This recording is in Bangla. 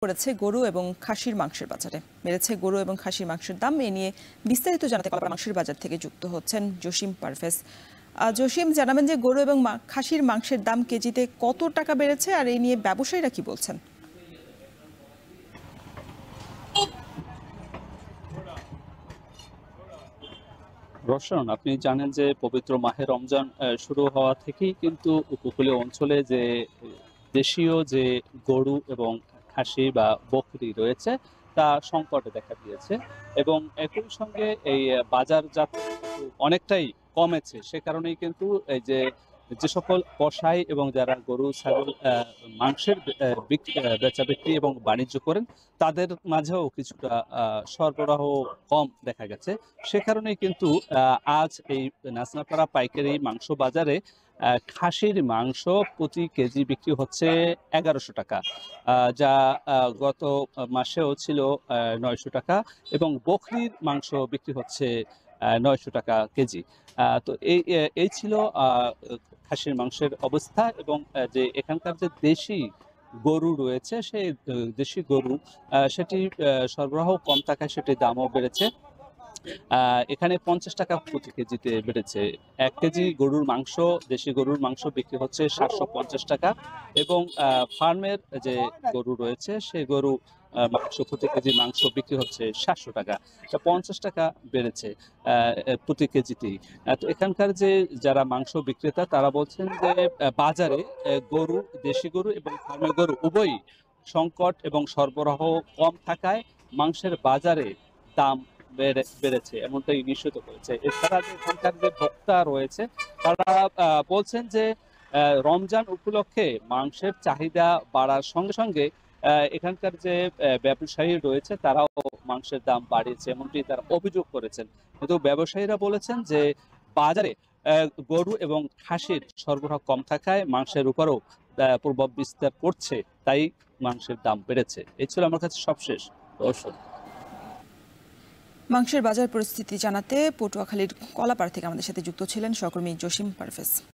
করেছে গরু এবং খাসির মাংসের বাজারে। বেড়েছে গরু এবং খাসির মাংসের দাম। এ নিয়ে বিস্তারিত জানাতে কলাপাড়া মাংসের বাজার থেকে যুক্ত হচ্ছেন জসিম পারভেজ। জসিম, জানাবেন যে গরু এবং খাসির মাংসের দাম কেজিতে কত টাকা বেড়েছে, আর এই নিয়ে ব্যবসায়ীরা কি বলছেন? রোশন, আপনি জানেন যে পবিত্র মাহে রমজান শুরু হওয়া থেকেই কিন্তু উপকূলীয় অঞ্চলে যে দেশীয় যে গরু এবং খাসি বা বকরি রয়েছে তা সংকটে দেখা দিয়েছে এবং একই সঙ্গে এই বাজারজাত অনেকটাই কমেছে। সে কারণেই কিন্তু এই যে সকল কসাই এবং যারা গরু ছাগল মাংসের বেচা বিক্রি এবং বাণিজ্য করেন তাদের মাঝেও কিছুটা সরবরাহ কম দেখা গেছে। সে কারণেই কিন্তু আজ এই নাচনাপাড়া পাইকারি মাংস বাজারে খাসির মাংস প্রতি কেজি বিক্রি হচ্ছে ১১০০ টাকা, যা গত মাসেও ছিল ৯০০ টাকা, এবং বকরির মাংস বিক্রি হচ্ছে ৯০০ টাকা কেজি। তো এই ছিল খাসির মাংসের অবস্থা। এবং যে এখানকার যে দেশি গরু রয়েছে সেই দেশি গরু সেটি সরবরাহ কম থাকায় সেটির দামও বেড়েছে। এখানে ৫০ টাকা প্রতি কেজিতে বেড়েছে। ১ কেজি গরুর মাংস, দেশি গরুর মাংস বিক্রি হচ্ছে ৭৫০ টাকা, এবং ফার্মের যে গরু রয়েছে সেই গরু মাংস প্রতি কেজি মাংস বিক্রি হচ্ছে ৭০০ টাকা। ৫০ টাকা বেড়েছে প্রতি কেজিতেই। তো এখানকার যে যারা মাংস বিক্রেতা তারা বলছেন যে বাজারে গরু, দেশি গরু এবং ফার্মের গরু উভয়ই সংকট এবং সরবরাহ কম থাকায় মাংসের বাজারে দাম বেড়েছে, এমনটাই নিশ্চিত করেছে। এছাড়া যে এখানকার যে ভোক্তা রয়েছে তারা বলছেন যে রমজান উপলক্ষে মাংসের চাহিদা বাড়ার সঙ্গে সঙ্গে এখানকার যে ব্যবসায়ী রয়েছে তারাও মাংসের দাম বাড়িয়েছে, এমনটি তারা অভিযোগ করেছেন। কিন্তু ব্যবসায়ীরা বলেছেন যে বাজারে গরু এবং খাসির সরবরাহ কম থাকায় মাংসের উপরও প্রভাব বিস্তার করছে, তাই মাংসের দাম বেড়েছে। এই ছিল আমার কাছে সবশেষ দর্শন। মাংসের বাজার পরিস্থিতি জানাতে পটুয়াখালীর কলাপাড়া থেকে আমাদের সাথে যুক্ত ছিলেন সহকর্মী জসিম পারভেজ।